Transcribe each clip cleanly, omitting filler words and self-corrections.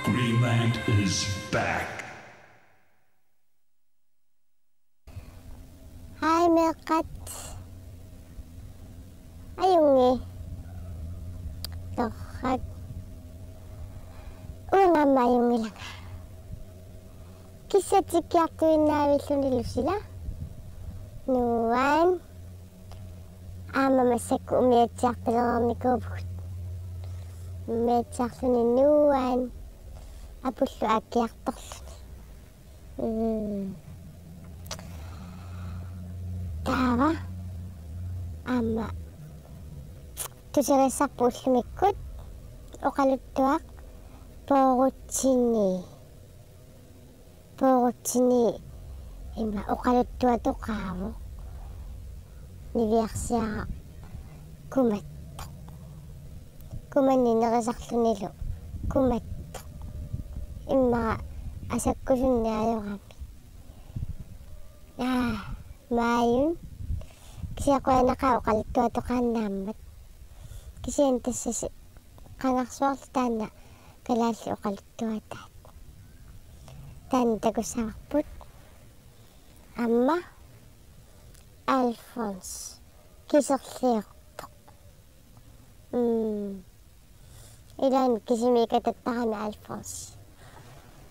Greenland is back. Hi, Melkat. Ayungi. Tohat. Unga mayungi lang. Kisa tikyaktuin navisunilus sila. Nuan. Ama masaku umiatsak talaga mikobut. Umiatsak suni nuan. Apuslo akiak toksun. Tawa. Ama. Tusiresak puslumikut. Okalutuak. Porutsini. Ima okalutua tokawo. Niviaksia kumatto. Kumani nakasaklunilo. Kumatto. Ima asakkusunni ayogami. Mayun. Kasi ako ay nakaukalutua tokannamat. Kasi entas kangaksuaktan na kalasi ukalutua tayo. Tanda ko sa wakput. Ama. Alphonse. Kisoksyoktok. Ilan kisimikat at kami Alphonse.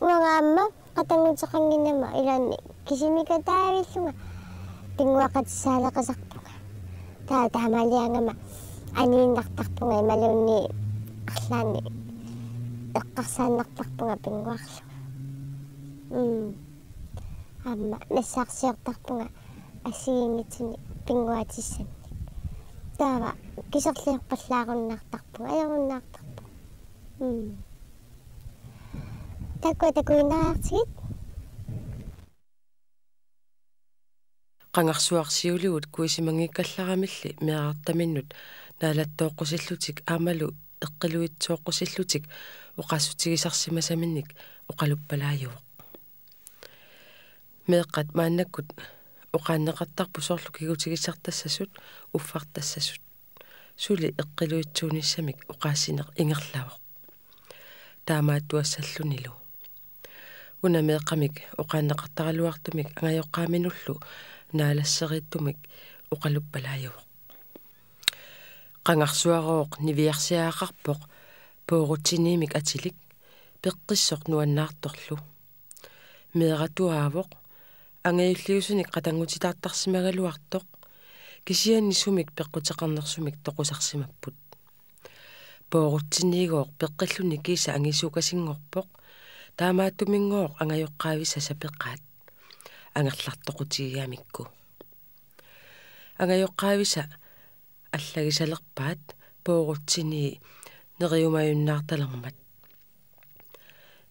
Mga ama, katangod sa kanya naman. Ilan kisimikat tayo nga. Tingwakat sa lakasakto nga. Tama liya nga ma. Anin naktakpo nga. Malaw ni aklani. Nakasanaktakpo nga pingwakso. Ama, nasaksiyoktakpo nga. Asingit sini pingwatisan. Tawa, kisoksyok pasla akong naktakpo. Ayaw akong naktakpo. Tako yung nakaksit. Qangarsuarsiuligut kuisimangikkallaramill meaqartaminnut naalattoqqussillutik aamalu eqqiluitsoqqussillutik uqassutigisarsimasaminnik uqaluppalaajuq meeqqat maannakkut uqaanneqartarpu sorlu kigutigissartassasut uffartassasut suli eqqiluitsuunissamik uqaassineq ingerlavuq taamaattuassallunilu una meeqqamik uqaanneqartaraluartumik angajoqqaaminullu naalasseriittumik uqaluppalaajuq qangarsuarooq niviarsiaaqarpoq poorutiniimik atilik peqqissoq nuannaartorlu meeratuaavoq angayulliusunik qatangutitaartarsimagaluartoq kisiannissumik peqqutеқарнерсумик toqusarsimapput poorutiniigooq peqqilluni kiisa angisukasingorpoq taamaattuminngooq angajoqqaavissa sapeqqaat angerlartoqutigiamikku angajoqqaavissa аллагисалерпаат поорутсини нериумаюннаарталермат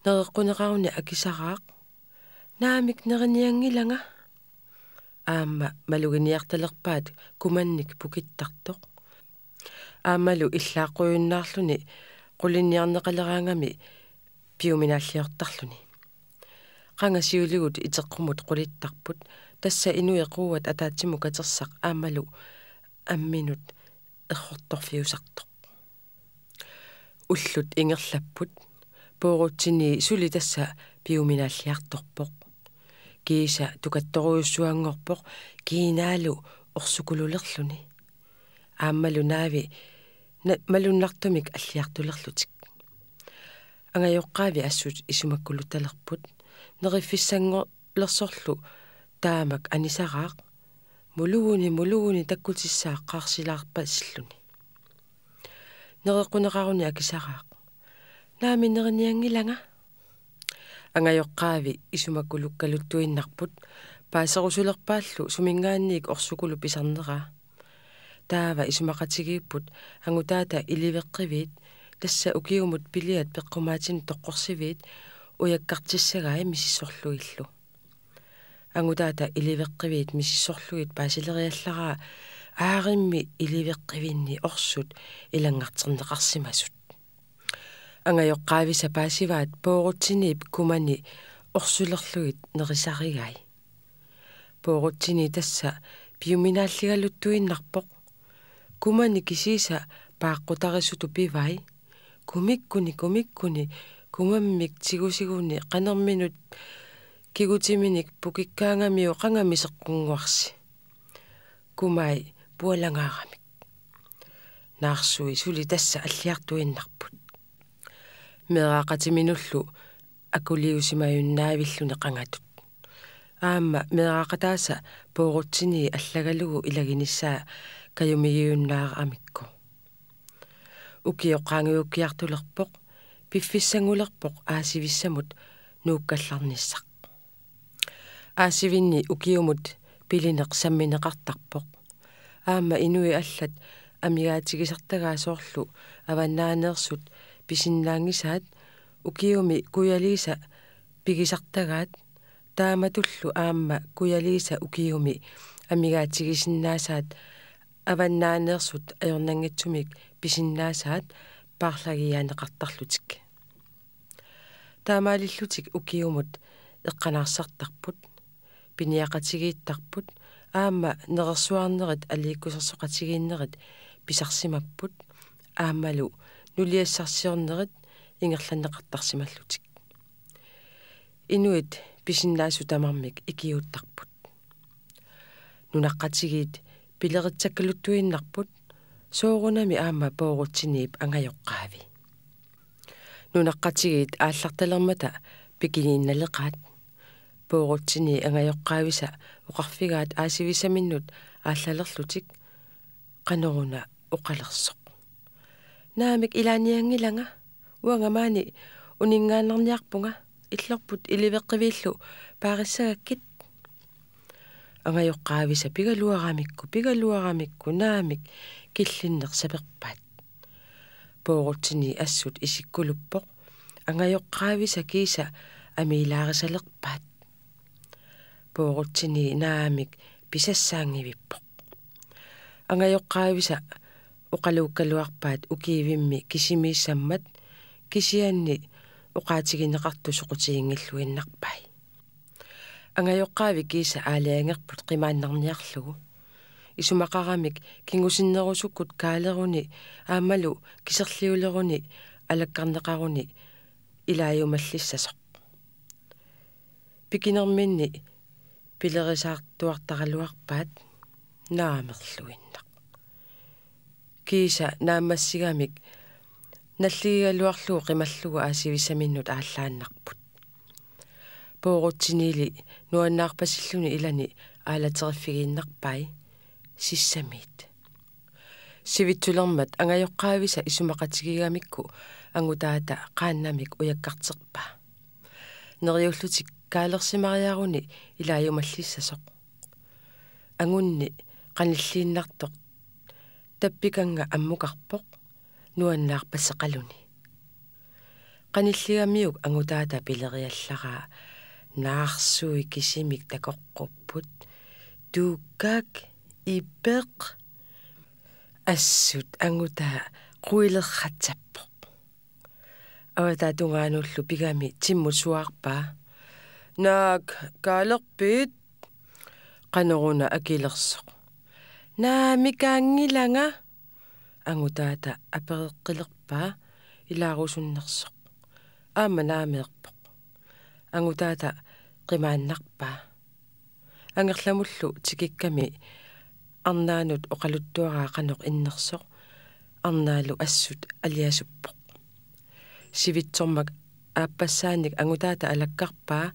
нереққунеқаруни акисараақ наамик нерниангиланга аама малугиниарталерпаат куманник пукиттартоқ аамалу иллааққуйуннаарлуни қулинниарнеқалераангами пиуминааллиортарлуни қангасиулигут итеққумут қулиттарпут тасса инуеқуат атаатсиму катерсақ аамалу амминут эрхорторфиусартоқ уллут ингерлаппут поорутсини сули тасса пиуминааллиарторпоқ кииса тукатторуйуссуангорпоқ киинаалу орсукулулерлуни ааммалу наави малуннартумик аллиартулерлутик ангайоққаави ассут исумаккулуталерпут нериффиссангорлерсорлу таамак анисараақ мулугуни таккутиссаақ қаарсилаарпассиллуни нереққунеқаруни акисараақ наами нерниангиланга ангайоққаави исумаккулуккалуттуиннарпут паасерусулерпааллу сумингаанниик орсукулу писарнераа таава исумақатигииппут ангутаата иливеққивиит тасса укиумут пилиат пеққумаатин тоққорсивиит уяккартиссагаи мисиссорлуиллу ангутаата иливеққивиит мисиссорлугит паасилериаллараа ааримми иливеққивинни орсут илангартэрнеқарсимасут ангайоққаависа паасиваат поорутсиниип кумани орсулерлугит нерисаригай поорутсини тасса пиуминааллигалуттуиннарпоқ кумани кисииса пааққутарисуту пивай кумиккуни kumammik tigusiguni qanerminut kigutiminik pukikkaangamiu qangamiseqqunguarsi kumai pualangaaramik naarsui suli tassa alliartuinnarput meeqaaqatiminullu akuliusimayunnaavilluni qangatut aamma meeqaaqataasa poorutsini allagalugu ilaginissaa kayumigiyunnaaramikku ukioqaangiukkiartulerpoq piffissangulerpoq aasivissamut nuukkallarnissaq aasivinni ukiumut pilineq sammineqartarpoq aamma inui allat amigaatigisartagaasoorlu avannaaneersut pisinnaangisaat ukiumi kuyaliisa pigisartagaat taamatullu aamma kuyaliisa ukiumi amigaatigisinnaassaat avannaaneersut ajornangitsumik pisinnaassaat paarlagiaaneqartarlutik taamaalillutik ukiumut eqqanaarsartarput piniaqatigiittarput aamma neqersuarnerit aliikkusерсоqatigiinnerit pisarsimapput aammalu nuliassarsiornerit ingerlanneqartarsimallutik inuit pisinnaassu tamarmik ikiuttarput nunaqqatigiit pileritsakkалуттуиннарпут соорунами аама пооруттиниип ангаёққаави нунаққатигиит аалларталермата пикигиинналеқаат пооруттини ангаёққаависа оқарфигаат аасивисаминнут ааллалерлутик қанеруна оқалерсоқ наамик илааниангиланга уангамаани унингааннарниарпунга иллерпут иливеққивииллу паариссагаккит ангаёққаависа пигалуарамикку наамик киллиннеқ саперпаат пооруттини ассут исиккулуппоқ ангаёққаависа киса амилаарисалерпаат пооруттини наамик писассаангивиппоқ ангаёққаависа оқалууккалуарпаат укиивимми кисимииссаммат кисианни оқаатигинеқарту соқутигингиллуиннарпай ангаёққаави киса аалиангерпут қимааннарниарлугу исумақарамик кингусиннерусуккут каалеруни аамалу кисерлиулеруни алаккарнеқаруни илааюмаллиссасоқ пикинерминни пилерисаартуартаралуарпаат наамерлуиннақ киса наамассигамик наллигигалуарлугу қималлугу аасивисаминнут ааллааннарпут пооруттинили нуаннаарпасиллуни илани аалатериффигииннарпай сиссамиит сивитсулермат ангаёққаависа исумақатигигамикку ангутаата qaannamik уяккартерпа нериуллутик каалерсимариаруни илааюмаллиссасоқ ангунни qanilliinnartoq таппиканга аммукарпоқ нуаннаарпассеқалуни qanilligamiuk ангутаата пилериаллараа наарсуи кисимик такоққуппут тууккаак ипеқ ассут ангутаа қуилерратсаппоқ аватаатунгаануллу пигами тиммусуарпаа наак каалерпит qanеруна акилерсоқ наамикаангиланга ангутаата апереққилерпаа илаарусуннерсоқ аама наамеерпоқ ангутаата қимааннарпаа ангерламуллу тикикками арнаанут оқалуттуараа қанеқ иннерсоқ арнаалу ассут алиасуппоқ сивитсормак ааппассааник ангутаата алаккарпаа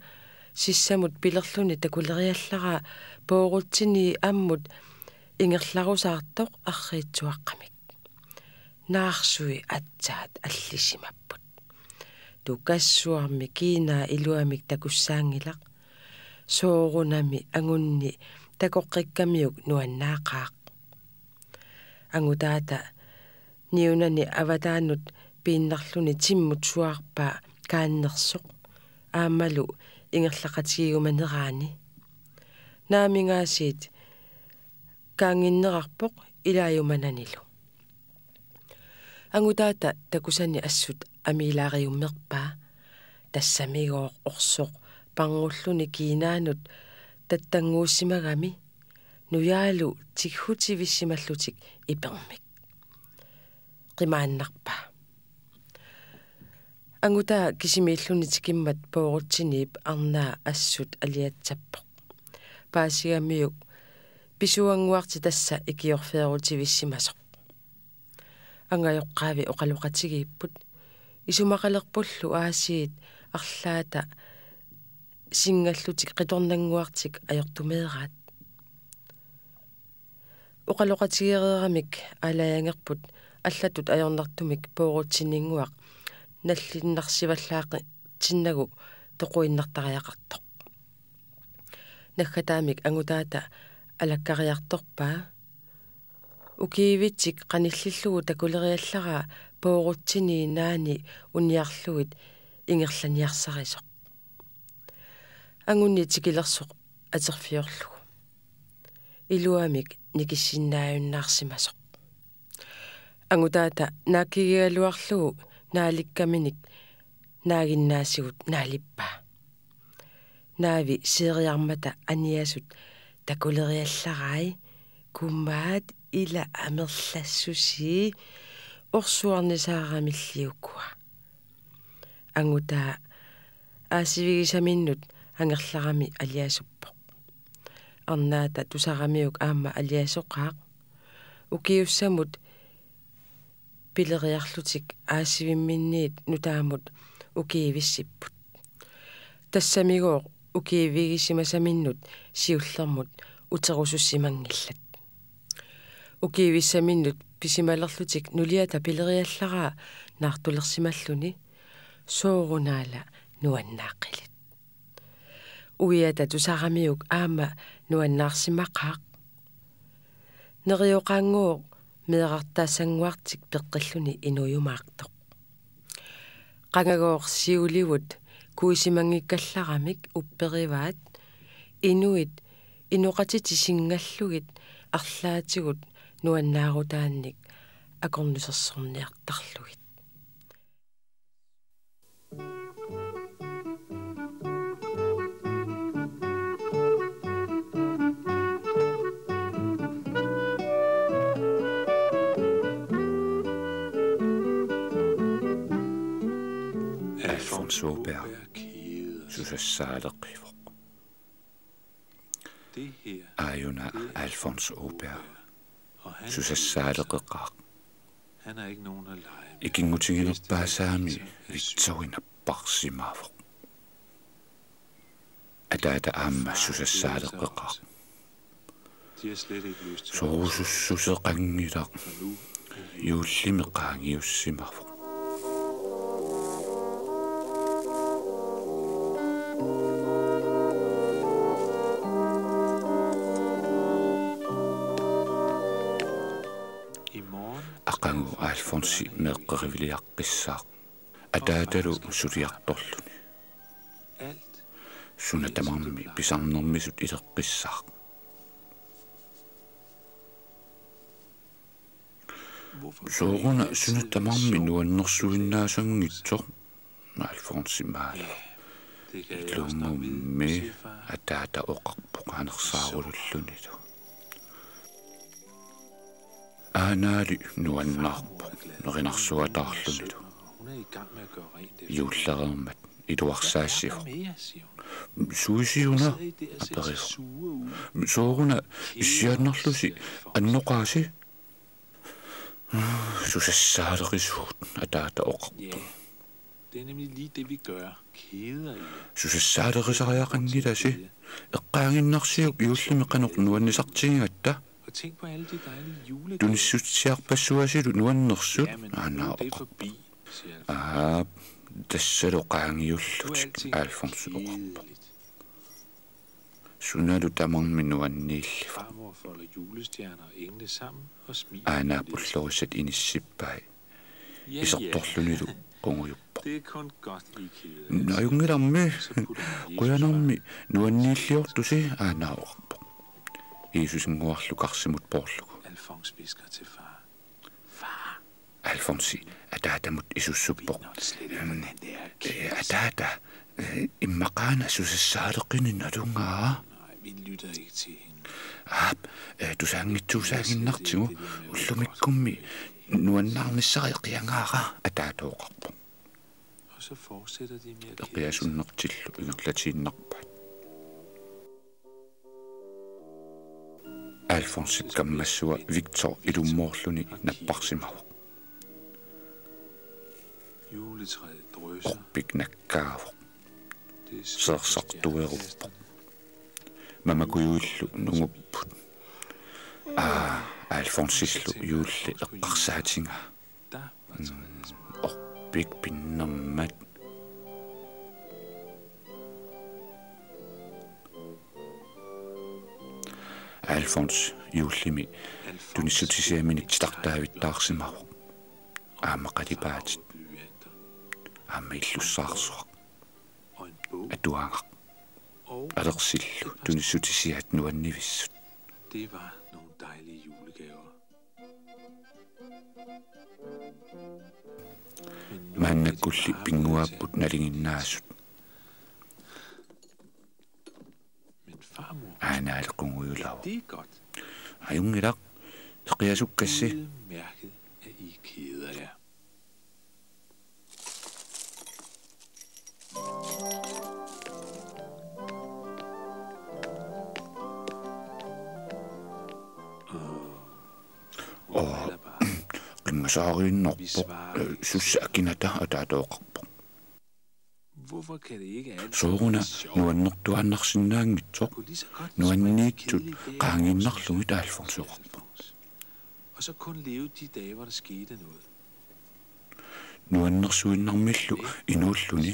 сиссамут пилерлуни такулериаллараа пооруттини аммут ингерларусаартоқ арриитсуаққамик наарсуи атсаат аллисимаппут тукассуарми киинаа илуамик такуссаангилақ соорунами ангунни такоққиккамиук нуаннаақаақ ангутаата ниунани аватаанут пииннарлуни тиммут суарпаа кааннерсоқ аамалу ингерлақатигигуманераани наамингаасиит каангиннерарпоқ илааюмананилу ангутаата такусани ассут амилаариуммерпаа тассамигоо орсоқ пангуллуни киинаанут таттангууссимагами нуяалу Anguta kisimiillunitikimmat poorutsiniip arnaa assut aliatsappoq. Paasigammiuk pisuanguarti tassa ikiorfeerutivissimasoq. Angajoqqaavi oqaluqatigiipput isumaqalerpullu aasiit арлаата сингаллутик қиторнангуартик ajortumeeraat oqaloqatigereeramik алааянгерпут аллатут ajornartumik poorutsinninguaq наллиннарсиваллаақи тиннагу тоқуиннартариақартоқ наггатаамик ангутаата алаккариарторпаа укиивитсик qanillillugu takuleriallара poorutsinii naani uniarluit ингерланиарсарисоқ ангунни тикилерсоқ атерфиорлугу илуамик никиссиннааюннаарсимасоқ ангутаата нааккигигалуарлугу нааликкаминик наагиннаасигут наалиппаа наави сеериармата аниасут такулериалларай куммаат ила амерлассуси орсуарнисаарамиллиуккуа ангутаа аасивигисаминнут ангерларами алиасуппо арнаата тусарамиук аама алиасоқаақ укиуссамут пилериарлутик аасивимминниит нутаамут укиивиссиппут тассамигоо укиивигисимасаминнут сиуллермут утерусуссимангиллат укиивиссаминнут писималерлутик нулиата пилериаллараа наартулерсималлуни соорунала нуаннааққилит уиата тусарамиук аама нуаннаарсимақаақ нериоқаангуу меэқартаассангуартик пеққиллуни инуйумаартоқ қангагоор сиуливут куисимангиккалларамик уппериваат инуит инуқатити сингаллугит арлаатигут нуаннаарутаанник акорнусерсорниартарлугит Alfons Åberg, Susasaaleqivoq. Ajuna Alfons Åberg, Susasaaleqeqaaq. Han er ikke nogen at lege. Ikingutiginerpaasaami vitsoginapparsimaavoq. Ataata aamma Susasaaleqeqaaq. De har slet ikke lyst til Sorusussuseqanngilaq yuullimeqaangiussimaavoq. Aqangu Alfonsi meqqeriviliaqqissaaq ataatalu suliartorluni sunatamarmi pisarnermisut ileqqissaaq sooruna sunatamarmi nuannersuinnaasangitsoq Alfonsi maala ilumummi ataata oqarpoq anersaarulullunilu Aanaali nuannaarpo nerinarsuataarlunilu juullerermat iluarsaassivo suisiuna aperivo sooruna issiannerlusi annoqaasi susassaaleqisuut ataata oqarpo Det er nemlig lige det, vi gør. Keder i. susassaaleqisariaqannilasi eqqaanginnarsiuk iullimeqaneq nuannisartigigatta Og tænk på alle de dejlige julegaver. tunissutsiarpassuasilu nuannersut Ja, men aanaa det er oqarpo forbi, siger Alfons. тассалоqaangiullutik Alfons oqarpo sunalu tamarmi nuanniillifa Farmor folder julestjerner og engle sammen og smiler. aanaapullorissat inissippai Ja, isertorlunilu qungujuppo det er kun godt, I keder. najungilarmi Så putter man Jesus quyanarmi nuanniilliortusi aanaa oqarpo iisusinguarlukarsimut porlugu Alfons visker til far. Far, Alfonsi ataatamut isussuppoq når det slet ikke, hvordan det er at kede sig. ataata immaqaana susassaaleqinin alungaa Nej, vi lytter ikke til hende. tusaangitsuusaaginnartigu ullumikkummi nuannaarnissariqiangaara ataatooqarpo Og så fortsætter de med at kede sig. Eqiasunnertillu ingerlatiinnarpat. Alfonsit kammassua Victor ilummoorluni napparsimavu. Juletræet drøser. Orpiknakkaavu. Det er Sersartueruppu. Mamakuyullu nungupput. Alfonsillu juulli eqqarsaatinga. Der var træets Orpik pinnermat. Alfons juullimi tunissutisiaminik startaavittaarsimavu. Aamaqalipaatit. blyanter Aammaillussaarsuaq. og en bog. Atuangaq. Og Alersillu tunissutisiat nuannivissut. det var nogle dejlige julegaver. Men nu er Maannakkulli de bare pinguaapput nalinginnaasut. Men farmor, Aanaalequnguyulavu. det er godt. Ajungilaq eqiasukkassi Udmærket, at I keder jer. qimmasaariinnorpoq sussaakkinata ataatooqarpoq. Hvorfor kan det ikke altid Sooruna være sjovt? nuannertuannarsinnaangitsoq Kunne lige så godt nuanniitsut være en kedelig dag, qaanginnarlugit hvor Alfonsuqarpoq. Og så kun leve de dage, hvor der skete noget. Nuannersuinnarmillu inuulluni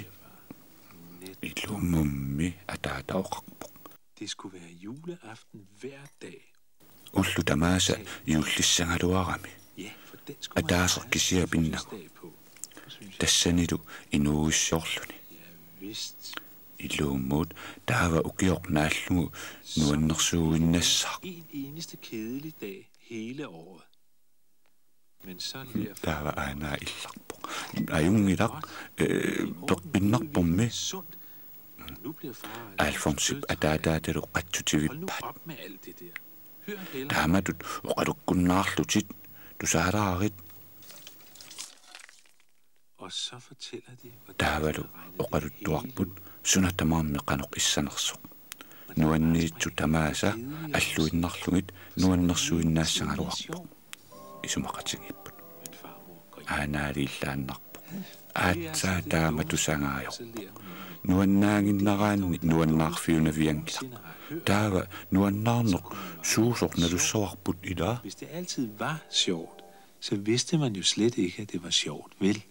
Net. ilumummi ataataoqarpoq. Det skulle være juleaften hver dag. Ullu tamaasa iullissangaluarami Ja, for den skulle man ataaserkisia fejre sin pinnagu. fødselsdag på, synes jeg. Tassanilu inuuissiorluni. Ja, vist. Ilumut taava ukiornaallugu nuannersuuinnassaq. En eneste kedelig dag hele året. Men så lærer Taava aanaa illarpoq. Ajungilaq peqqinnarpormi sundt. Nu bliver far Alfonsip ataataatalu Hold nu qatsutivipat. op med alt det der. Hør heller. Taamatut uqalukkunnaarlutit tusaaraarit Og så fortæller de, hvordan taavalu uqaluttuarput sunatamaarmi qanuq issanersuq. Nuanniitsu tamaasa alluinnarlugit nuannersuinnaassagaluarpoq. Isumaqatingipput Men farmor går aanaaliillaannarpoq. Aatsaa taamatusangaajoq. så lærer hun noget. Nuannaanginnaraanni nuannaarfiunaviangilaq. Taava nuannaarneq suusornalussaarput ilaa. Hvis det altid var sjovt, så vidste man jo slet ikke, at det var sjovt, vel?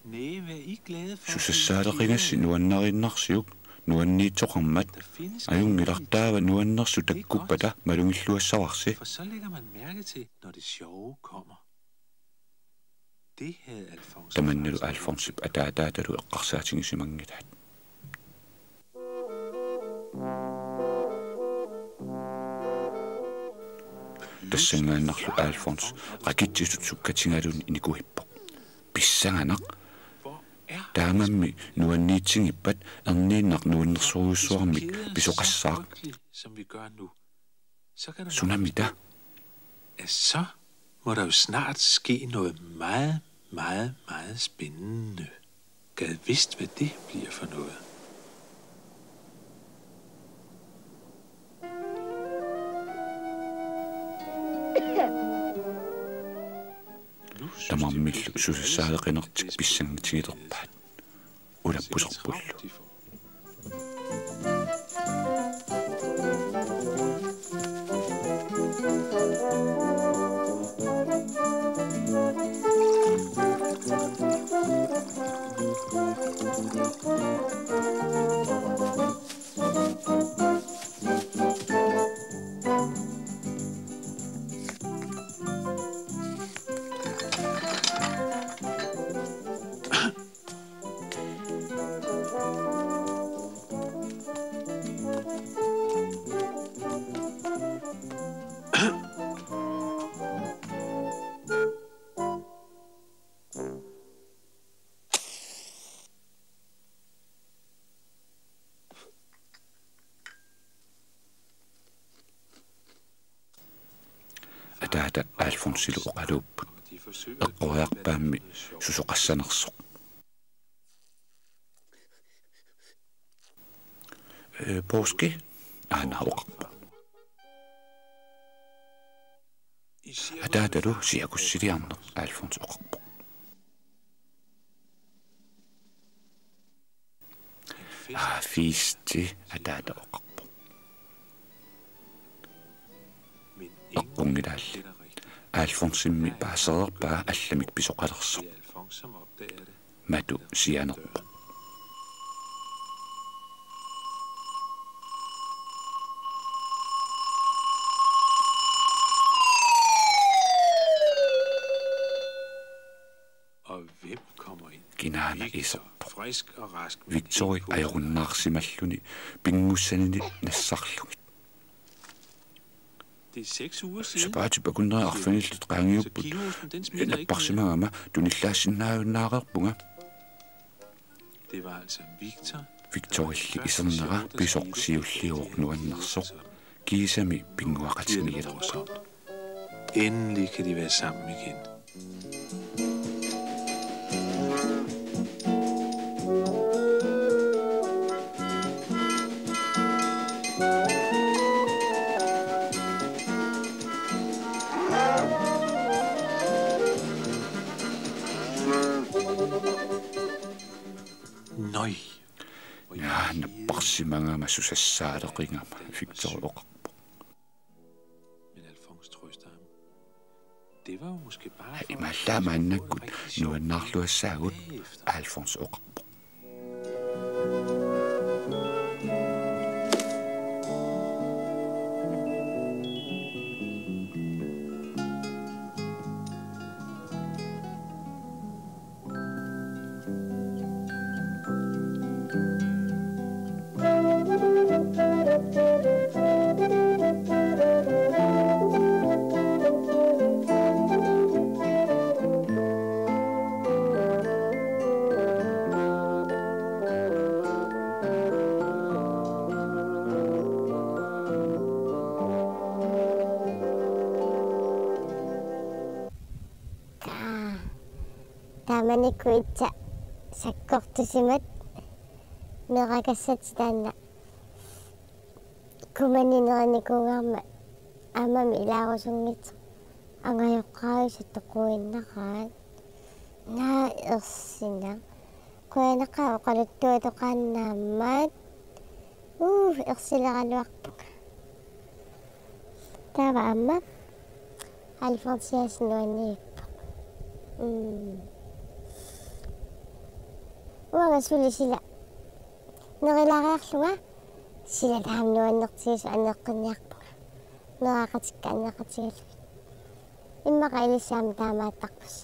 Nej, hvad er I glade for? Susassaaleqingassi nuannarinnarsiuk nuanniitsoqarmat Der findes ajungilartaava nuannersu takkuppata malungilluassarsi. For så lægger man mærke til, når det sjove kommer. Det havde Alfons. Tamannalu Alfonsip ataataatalu eqqarsaatingisimangitaat. Tassangaannarlu Alfons raqitsisut sukkatingalun inikuhippoq. Pissanganaq Hvor er taamammi nuanniitsingippat erniinnaq nuannersuruissuarmik pisoqassaaq frygtelig, som vi gør nu, så kan der sunamita så må der jo snart ske noget meget, meget, meget spændende. Gad vidst, hvad det bliver for noget. Nu synes de tamarmillu pludselig susassaaleqinartik alle pissangatigilerpaat ulappuserpullu. travlt, de får. Qiita Alfonsilu oqaluupput. Eqqoriarpaammi susoqassanersoq. Påske aanaoqarpa. Ataatalu siakussiliarneq Alfons oqarpo. Fiisti ataata oqarpo. Eqqungilaalli Alfonsimmi paasererpaa allamik pisoqalersoq. Matu sianerpo. Kinaana iserpo. Victoria ajorunnaarsimalluni pinngussanini nassarlugit. Sapaati pakunnerearfanillut qaangiupput napparsimagama tunillaassinnaajunnaareerpunga. Victorialli isernera pisoq siulliuoq nuannersoq kiisami pinguaqatingilerpa. Endelig kan de være sammen igen. Nøj. Ja, napparsimagama susassaaleqingama Victoria oqarpo. Men Alfons trøster ham. Det var jo måske bare for... Imallaamaannakkut nuannaarluassaagut Alfons oqarpo. Taamanikkuitsa sakkortusimat nerakassatitaanna kumanineranikungaarma amami ilaarusunngit angajoqqaajut toquinnaqaat naa ersina kuanaqa oqaluttuatoqaannaammaat ersileraluarpuk taava amma Alfonsiasnuanniippa Uanga suli sila nerilaariarluga sila taamnuannertigisu aneqqinniarpuga neraqatikka aneqatigallu immaqa ilissaami taamaattaqpus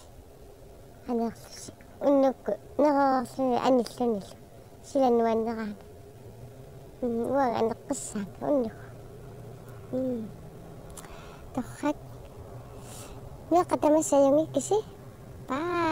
aneerlusi unnukku nerererluni anillunillu sila nuanneraana uanga aneqqissaami unnukku torrak meeqa tamassajungikkisi bye